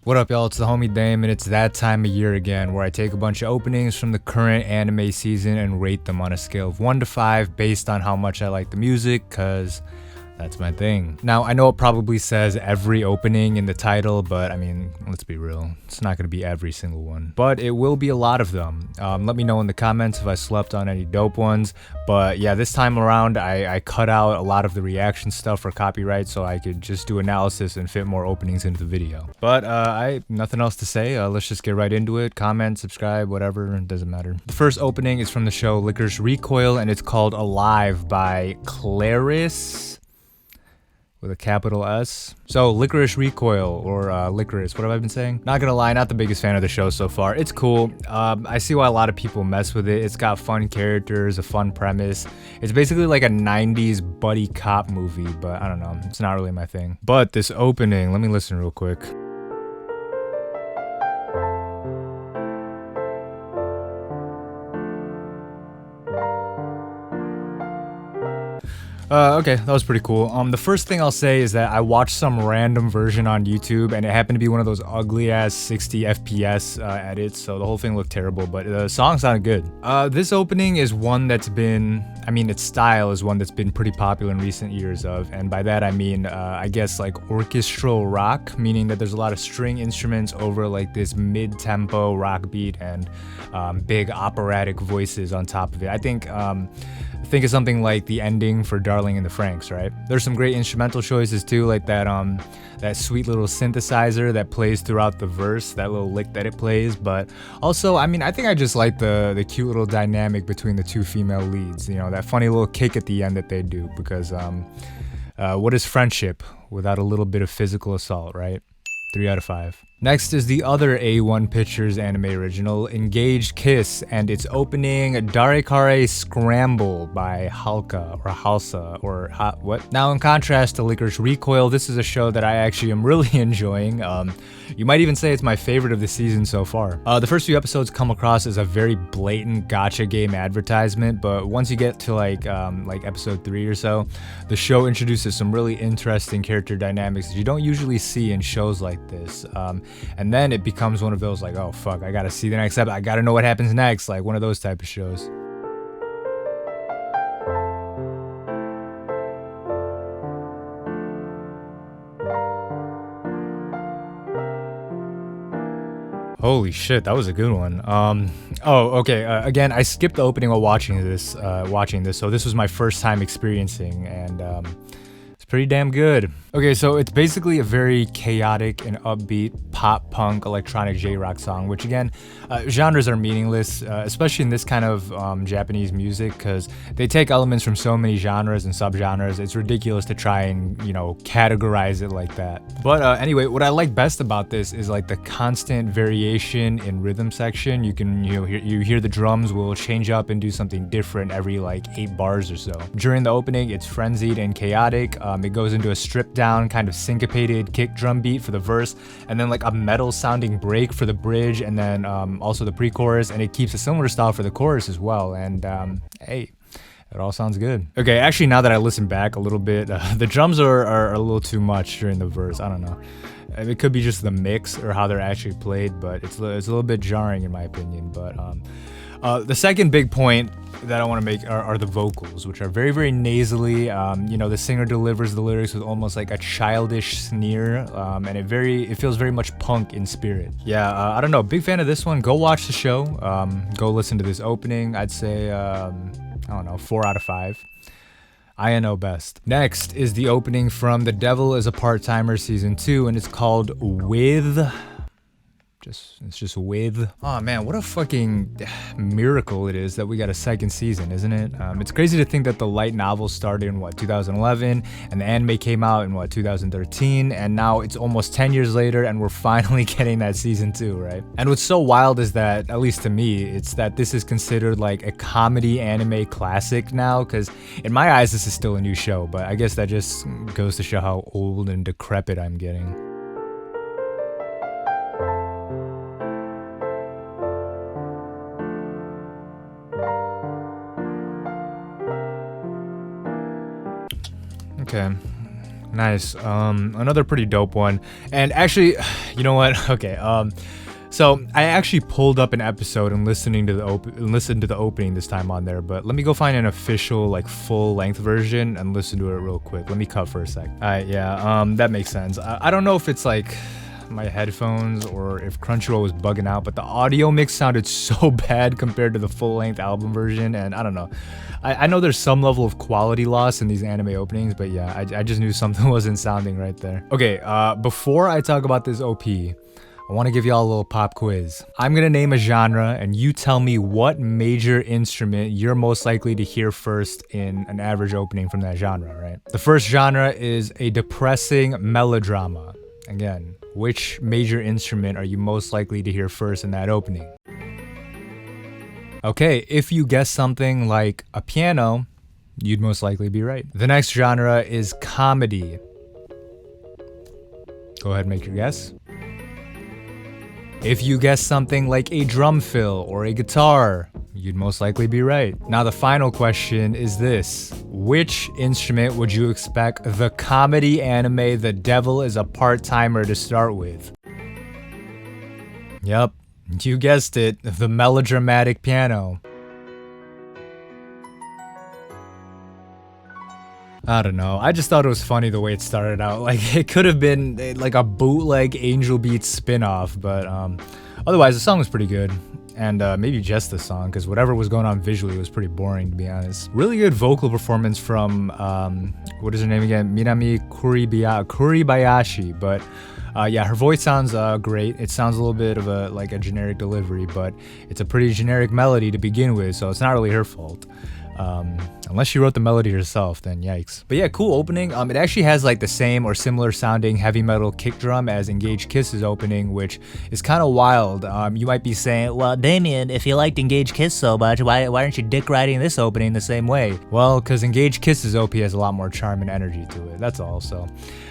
What up, y'all? It's the homie Damian, and it's that time of year again where I take a bunch of openings from the current anime season and rate them on a scale of 1 to 5 based on how much I like the music, cause that's my thing. Now, I know it probably says every opening in the title, but I mean, let's be real. It's not gonna be every single one. But it will be a lot of them. Let me know in the comments if I slept on any dope ones. But yeah, this time around, I cut out a lot of the reaction stuff for copyright so I could just do analysis and fit more openings into the video. But nothing else to say. Let's just get right into it. Comment, subscribe, whatever, it doesn't matter. The first opening is from the show Lycoris Recoil, and it's called Alive by Claris with a capital S. So Lycoris Recoil, or Lycoris, what have I been saying? Not gonna lie, not the biggest fan of the show so far. It's cool. I see why a lot of people mess with it. It's got fun characters, a fun premise. It's basically like a 90s buddy cop movie, but I don't know. It's not really my thing. But this opening, let me listen real quick. Okay, that was pretty cool. The first thing I'll say is that I watched some random version on YouTube, and it happened to be one of those ugly ass 60 FPS edits, so the whole thing looked terrible, but the song sounded good. This opening is one that's been, its style is one that's been pretty popular in recent years and by that I mean, I guess like orchestral rock, meaning that there's a lot of string instruments over like this mid-tempo rock beat and big operatic voices on top of it. I think of something like the ending for Darling in the Franxx, right? There's some great instrumental choices too, like that sweet little synthesizer that plays throughout the verse, that little lick that it plays. But also, I think I just like the cute little dynamic between the two female leads. You know, that funny little kick at the end that they do, because what is friendship without a little bit of physical assault, right? 3 out of 5. Next is the other A1 Pictures anime original, Engaged Kiss, and its opening, Darekare Scramble by Halsa, or what? Now, in contrast to Lycoris Recoil, this is a show that I actually am really enjoying. You might even say it's my favorite of the season so far. The first few episodes come across as a very blatant gacha game advertisement, but once you get to like episode 3 or so, the show introduces some really interesting character dynamics that you don't usually see in shows like this. And then it becomes one of those like, oh fuck, I gotta see the next episode, I gotta know what happens next, like one of those type of shows. Holy shit, that was a good one. Again, I skipped the opening while watching this, so this was my first time experiencing, and it's pretty damn good. Okay, so it's basically a very chaotic and upbeat pop-punk electronic J-rock song, which again, genres are meaningless, especially in this kind of Japanese music, because they take elements from so many genres and subgenres. It's ridiculous to try and, categorize it like that. But anyway, what I like best about this is like the constant variation in rhythm section. You can, you hear the drums will change up and do something different every like 8 bars or so. During the opening, it's frenzied and chaotic. It goes into a stripped down kind of syncopated kick drum beat for the verse, and then like a metal sounding break for the bridge, and then also the pre-chorus, and it keeps a similar style for the chorus as well. And hey, it all sounds good. Okay, actually, now that I listen back a little bit, the drums are a little too much during the verse. I don't know. It could be just the mix or how they're actually played, but it's a little bit jarring in my opinion. But the second big point that I want to make are the vocals, which are very, very nasally. The singer delivers the lyrics with almost like a childish sneer, and it feels very much punk in spirit. Yeah, I don't know, big fan of this one. Go watch the show. Go listen to this opening. I'd say, I don't know, 4 out of 5. I know best. Next is the opening from The Devil is a Part-Timer Season 2, and it's called With. It's just with. Oh man, what a fucking miracle it is that we got a second season, isn't it? It's crazy to think that the light novel started in 2011, and the anime came out in 2013, and now it's almost 10 years later, and we're finally getting that season 2, right? And what's so wild is that, at least to me, it's that this is considered like a comedy anime classic now, because in my eyes, this is still a new show, but I guess that just goes to show how old and decrepit I'm getting. Okay, Nice. Another pretty dope one. And actually, you know what? Okay. So I actually pulled up an episode and listened to the opening this time on there. But let me go find an official, like, full length version and listen to it real quick. Let me cut for a sec. Alright, yeah. That makes sense. I don't know if it's like my headphones or if Crunchyroll was bugging out, but the audio mix sounded so bad compared to the full length album version, and I don't know. I know there's some level of quality loss in these anime openings, but yeah, I just knew something wasn't sounding right there. Okay, before I talk about this OP, I want to give y'all a little pop quiz. I'm gonna name a genre, and you tell me what major instrument you're most likely to hear first in an average opening from that genre, right? The first genre is a depressing melodrama. Again, which major instrument are you most likely to hear first in that opening? Okay, if you guess something like a piano, you'd most likely be right. The next genre is comedy. Go ahead and make your guess. If you guess something like a drum fill or a guitar, you'd most likely be right. Now the final question is this. Which instrument would you expect the comedy anime The Devil is a Part-Timer to start with? Yep, you guessed it, the melodramatic piano. I don't know, I just thought it was funny the way it started out. Like, it could have been like a bootleg Angel Beats spin-off, but otherwise the song was pretty good. And maybe just the song, because whatever was going on visually was pretty boring, to be honest. Really good vocal performance from, what is her name again? Minami Kuribayashi, but yeah, her voice sounds great. It sounds a little bit of a generic delivery, but it's a pretty generic melody to begin with, so it's not really her fault. Unless she wrote the melody herself, then yikes. But yeah, cool opening. It actually has like the same or similar sounding heavy metal kick drum as Engage Kiss's opening, which is kind of wild. You might be saying, well, Damian, if you liked Engage Kiss so much, why aren't you dick riding this opening the same way? Well, because Engage Kiss's OP has a lot more charm and energy to it, that's all. So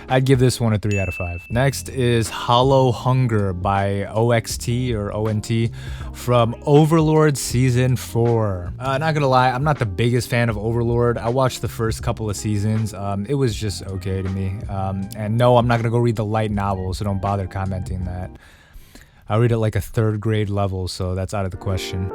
I'd give this one a 3 out of 5. Next is Hollow Hunger by OXT or ONT from Overlord Season 4. Not gonna lie, I'm not the biggest fan of Overlord. I watched the first couple of seasons. It was just okay to me. And no, I'm not gonna go read the light novel, so don't bother commenting that. I read it like a 3rd grade level, so that's out of the question.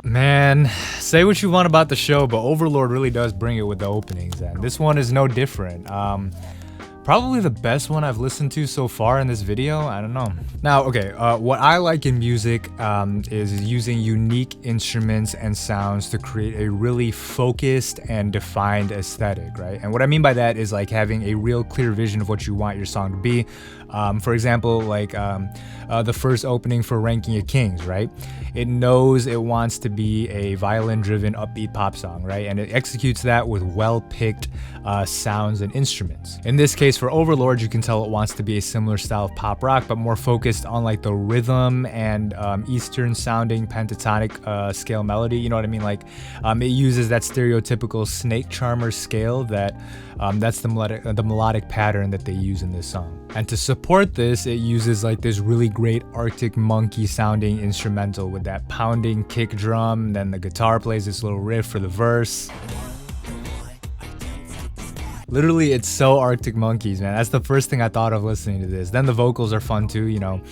Man, say what you want about the show, but Overlord really does bring it with the openings, and this one is no different. Probably the best one I've listened to so far in this video, I don't know. Now, okay, what I like in music is using unique instruments and sounds to create a really focused and defined aesthetic, right? And what I mean by that is like having a real clear vision of what you want your song to be. For example, like the first opening for Ranking of Kings, right? It knows it wants to be a violin-driven upbeat pop song, right? And it executes that with well-picked sounds and instruments. In this case, for Overlord, you can tell it wants to be a similar style of pop rock, but more focused on like the rhythm and Eastern-sounding pentatonic scale melody. You know what I mean? Like, it uses that stereotypical snake charmer scale that's the melodic pattern that they use in this song. And to support this, it uses like this really great Arctic Monkey sounding instrumental with that pounding kick drum, then the guitar plays this little riff for the verse. Literally, it's so Arctic Monkeys, man. That's the first thing I thought of listening to this. Then the vocals are fun too, you know.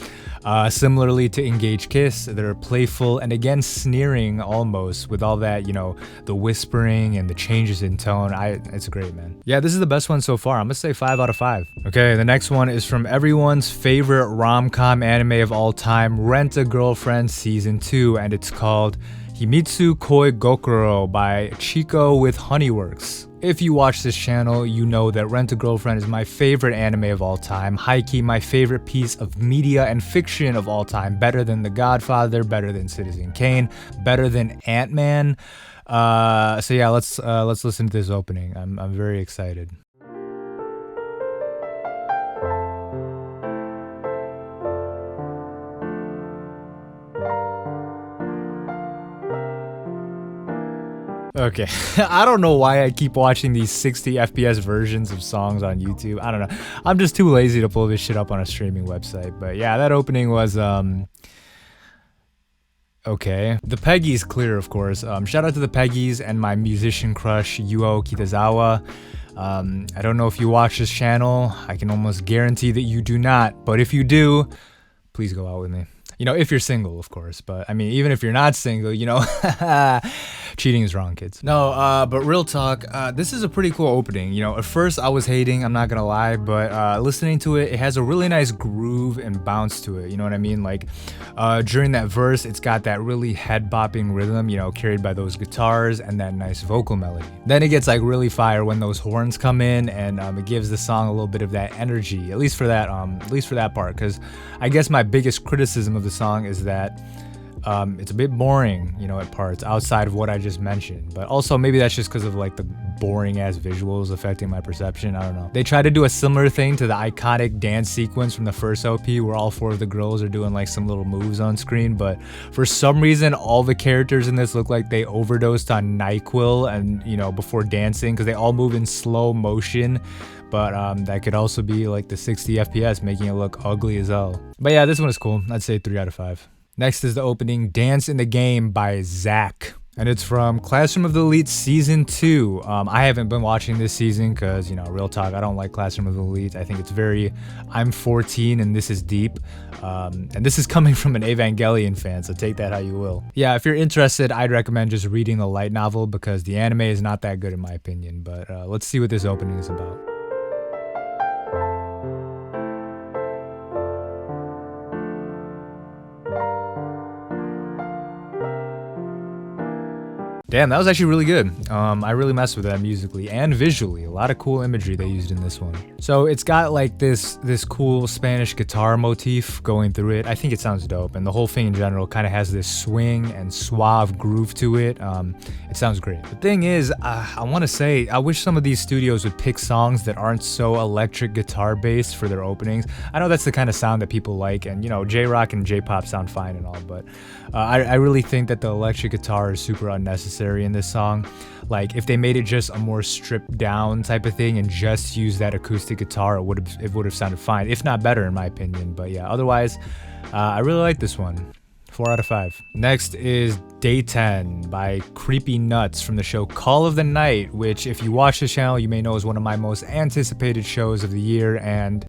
Similarly to Engage Kiss, they're playful and again sneering almost with all that, you know, the whispering and the changes in tone. It's great, man. Yeah, this is the best one so far. I'm gonna say 5 out of 5. Okay, the next one is from everyone's favorite rom-com anime of all time, Rent-a-Girlfriend Season 2, and it's called Himitsu Koi-Gokoro by Chico with Honeyworks. If you watch this channel, you know that Rent-a-Girlfriend is my favorite anime of all time, high-key my favorite piece of media and fiction of all time, better than The Godfather, better than Citizen Kane, better than Ant-Man. So yeah, let's listen to this opening. I'm very excited. Okay, I don't know why I keep watching these 60 FPS versions of songs on YouTube. I don't know. I'm just too lazy to pull this shit up on a streaming website. But yeah, that opening was okay. The Peggy's clear, of course. Shout out to the Peggy's and my musician crush, Yuo Kitazawa. I don't know if you watch this channel. I can almost guarantee that you do not. But if you do, please go out with me. You know, if you're single, of course. But I mean, even if you're not single, you know, cheating is wrong, kids. No, but real talk, this is a pretty cool opening. You know, at first I was hating, I'm not gonna lie, but listening to it, it has a really nice groove and bounce to it. You know what I mean? Like, during that verse, it's got that really head-bopping rhythm, you know, carried by those guitars and that nice vocal melody. Then it gets like really fire when those horns come in, and it gives the song a little bit of that energy, at least for that part. Because I guess my biggest criticism of the song is that it's a bit boring, you know, at parts outside of what I just mentioned. But also maybe that's just because of like the boring ass visuals affecting my perception. I don't know. They tried to do a similar thing to the iconic dance sequence from the first OP where all 4 of the girls are doing like some little moves on screen, but for some reason all the characters in this look like they overdosed on NyQuil and, you know, before dancing, because they all move in slow motion. But that could also be like the 60 FPS making it look ugly as hell. But yeah, this one is cool. I'd say 3 out of 5. Next is the opening Dance in the Game by Zack. And it's from Classroom of the Elite Season 2. I haven't been watching this season because, you know, real talk, I don't like Classroom of the Elite. I think it's very, I'm 14 and this is deep. And this is coming from an Evangelion fan, so take that how you will. Yeah, if you're interested, I'd recommend just reading the light novel because the anime is not that good in my opinion. But let's see what this opening is about. Damn, that was actually really good. I really messed with that musically and visually. A lot of cool imagery they used in this one. So it's got like this cool Spanish guitar motif going through it. I think it sounds dope, and the whole thing in general kind of has this swing and suave groove to it. It sounds great. The thing is, I want to say, I wish some of these studios would pick songs that aren't so electric guitar based for their openings. I know that's the kind of sound that people like, and you know, J-rock and J-pop sound fine and all, but I really think that the electric guitar is super unnecessary in this song. Like, if they made it just a more stripped down type of thing and just used that acoustic guitar, it would have sounded fine, if not better in my opinion. But yeah, otherwise, I really like this one. 4 out of 5. Next is Daten by Creepy Nuts from the show Call of the Night, which if you watch this channel, you may know is one of my most anticipated shows of the year, and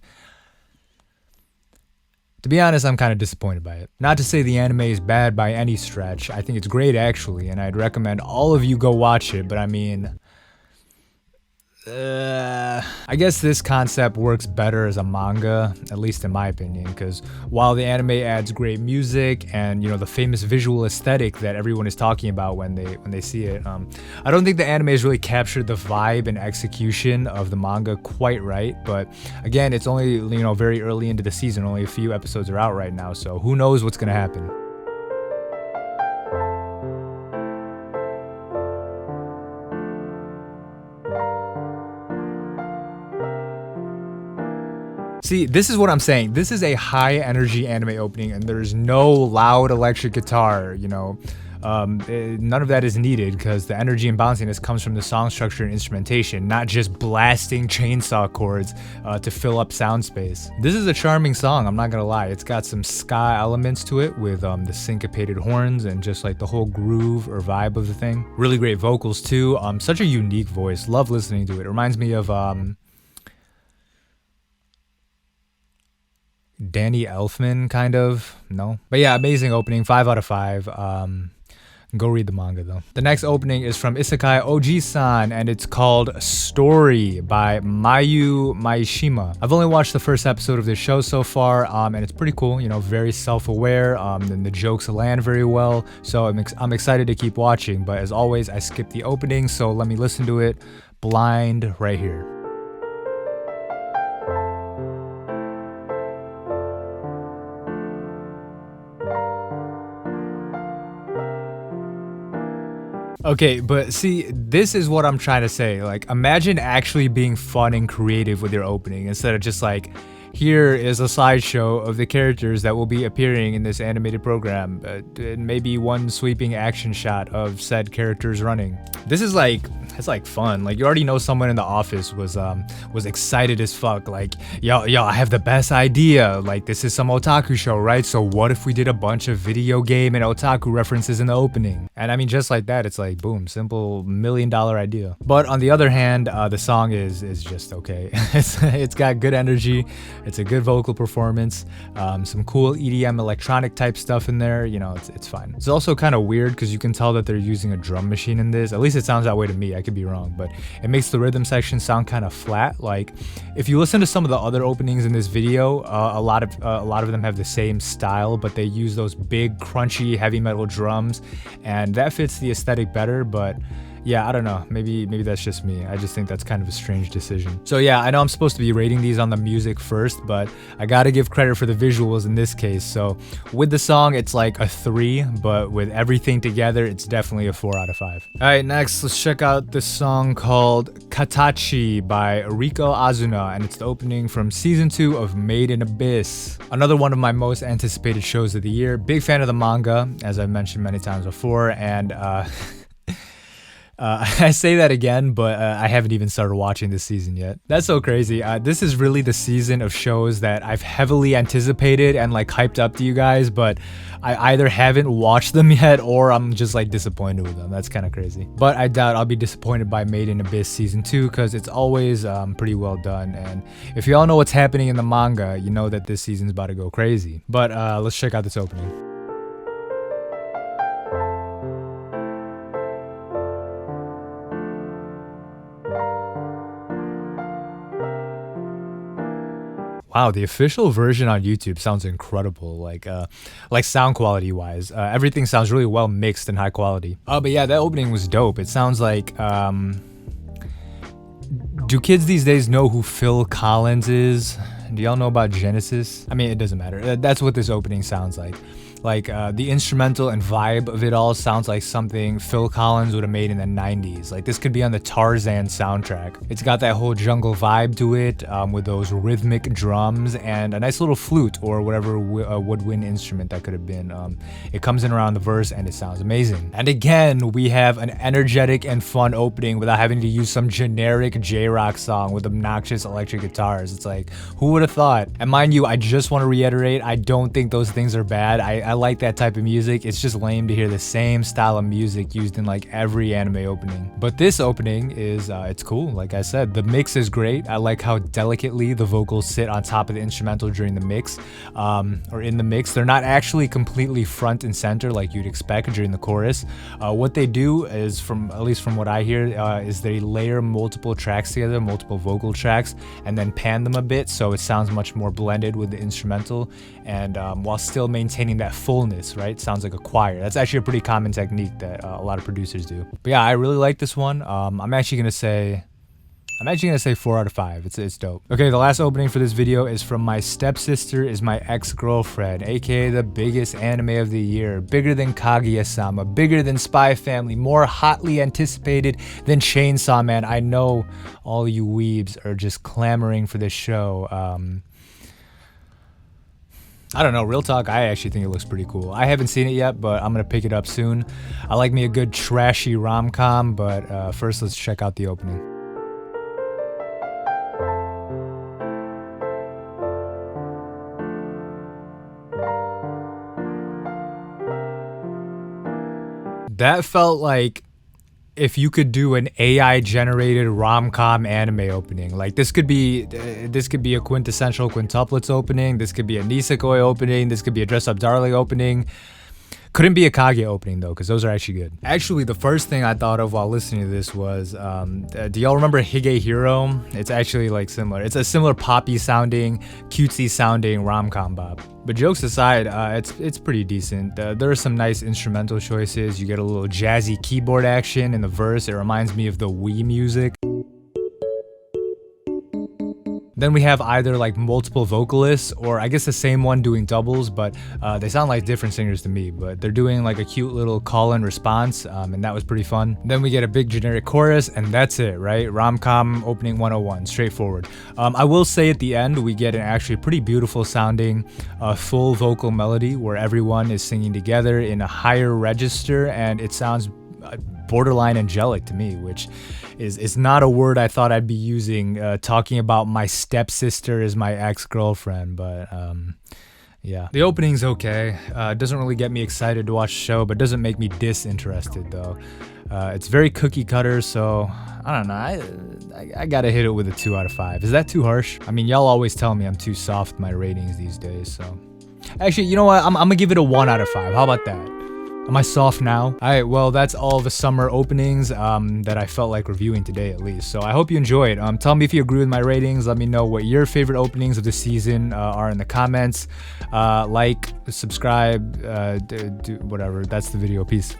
to be honest, I'm kind of disappointed by it. Not to say the anime is bad by any stretch. I think it's great actually, and I'd recommend all of you go watch it, but I mean, I guess this concept works better as a manga, at least in my opinion, because while the anime adds great music and, you know, the famous visual aesthetic that everyone is talking about when they see it, I don't think the anime has really captured the vibe and execution of the manga quite right. But again, it's only, you know, very early into the season, only a few episodes are out right now, so who knows what's gonna happen. See, this is what I'm saying. This is a high energy anime opening and there's no loud electric guitar, you know. None of that is needed because the energy and bounciness comes from the song structure and instrumentation, not just blasting chainsaw chords to fill up sound space. This is a charming song, I'm not gonna lie. It's got some ska elements to it with the syncopated horns and just like the whole groove or vibe of the thing. Really great vocals too. Such a unique voice. Love listening to it. It reminds me of Danny Elfman, kind of. No, but yeah, amazing opening. 5 out of 5. Go read the manga though. The next opening is from Isekai Oji-san and it's called Story by Mayu Maishima. I've only watched the first episode of this show so far, and it's pretty cool, you know, very self-aware, and the jokes land very well, so I'm excited to keep watching, but as always, I skipped the opening, so let me listen to it blind right here. Okay, but see, this is what I'm trying to say. Like, imagine actually being fun and creative with your opening instead of just like here is a slideshow of the characters that will be appearing in this animated program. And maybe one sweeping action shot of said characters running. This is like, it's like fun. Like you already know someone in the office was excited as fuck. Like, yo, I have the best idea. Like this is some otaku show, right? So what if we did a bunch of video game and otaku references in the opening? And I mean, just like that, it's like boom, simple $1 million idea. But on the other hand, the song is just okay. It's got good energy. It's a good vocal performance. Some cool EDM electronic type stuff in there. You know, it's fine. It's also kind of weird because you can tell that they're using a drum machine in this. At least it sounds that way to me. I could be wrong, but it makes the rhythm section sound kind of flat. Like if you listen to some of the other openings in this video, a lot of them have the same style, but they use those big crunchy heavy metal drums, and that fits the aesthetic better. But yeah, I don't know, maybe that's just me. I just think that's kind of a strange decision. So yeah, I know I'm supposed to be rating these on the music first, but I gotta give credit for the visuals in this case. So with the song, it's like a 3, but with everything together, it's definitely a 4 out of 5. All right, next, let's check out this song called Katachi by Riko Azuna, and it's the opening from season 2 of Made in Abyss. Another one of my most anticipated shows of the year. Big fan of the manga, as I've mentioned many times before, and I say that again, but I haven't even started watching this season yet. That's so crazy. This is really the season of shows that I've heavily anticipated and like hyped up to you guys, but I either haven't watched them yet or I'm just like disappointed with them. That's kind of crazy. But I doubt I'll be disappointed by Made in Abyss season 2 because it's always pretty well done. And if you all know what's happening in the manga, you know that this season's about to go crazy. But let's check out this opening. Wow, the official version on YouTube sounds incredible, like sound quality wise. Everything sounds really well mixed and high quality. But yeah, that opening was dope. It sounds like, do kids these days know who Phil Collins is? Do y'all know about Genesis? I mean, it doesn't matter. That's what this opening sounds like. Like the instrumental and vibe of it all sounds like something Phil Collins would have made in the 90s. Like this could be on the Tarzan soundtrack. It's got that whole jungle vibe to it with those rhythmic drums and a nice little flute or whatever woodwind instrument that could have been. It comes in around the verse and it sounds amazing. And again, we have an energetic and fun opening without having to use some generic J-rock song with obnoxious electric guitars. It's like, who would have thought? And mind you, I just want to reiterate, I don't think those things are bad. I like that type of music. It's just lame to hear the same style of music used in like every anime opening. But this opening is, it's cool. Like I said, the mix is great. I like how delicately the vocals sit on top of the instrumental during the mix, or in the mix. They're not actually completely front and center like you'd expect during the chorus. What they do is, at least from what I hear, is they layer multiple tracks together, multiple vocal tracks, and then pan them a bit so it sounds much more blended with the instrumental, and while still maintaining that fullness, right? Sounds like a choir. That's actually a pretty common technique that a lot of producers do. But yeah, I really like this one. I'm actually gonna say 4 out of 5. It's dope. Okay, the last opening for this video is from My Stepsister Is My Ex-Girlfriend, aka the biggest anime of the year. Bigger than Kaguya-sama, bigger than Spy Family, more hotly anticipated than Chainsaw Man. I know all you weebs are just clamoring for this show. I don't know, real talk, I actually think it looks pretty cool. I haven't seen it yet, but I'm gonna pick it up soon. I like me a good trashy rom-com, but first let's check out the opening. That felt like if you could do an AI generated rom-com anime opening. Like this could be a quintessential quintuplets opening, this could be a nisekoi opening, this could be a dress up darling opening. Couldn't be a Kage opening though, because those are actually good. Actually, the first thing I thought of while listening to this was, do y'all remember Hige Hero? It's actually like similar. It's a similar poppy sounding, cutesy sounding rom-com bop. But jokes aside, it's pretty decent. There are some nice instrumental choices. You get a little jazzy keyboard action in the verse. It reminds me of the Wii music. Then we have either like multiple vocalists, or I guess the same one doing doubles, but they sound like different singers to me, but they're doing like a cute little call and response, and that was pretty fun. Then we get a big generic chorus, and that's it, right? Rom-com opening 101, straightforward. I will say at the end we get an actually pretty beautiful sounding full vocal melody where everyone is singing together in a higher register, and it sounds borderline angelic to me, which is not a word I thought I'd be using talking about my stepsister as my ex-girlfriend, but yeah. The opening's okay. It doesn't really get me excited to watch the show, but doesn't make me disinterested though. It's very cookie cutter, so I don't know. I gotta hit it with a 2 out of 5. Is that too harsh? I mean, y'all always tell me I'm too soft with my ratings these days, so. Actually, you know what? I'm gonna give it a 1 out of 5. How about that? Am I soft now? Alright, well, that's all the summer openings that I felt like reviewing today at least. So I hope you enjoyed. Tell me if you agree with my ratings. Let me know what your favorite openings of the season are in the comments. Like, subscribe, do whatever. That's the video. Peace.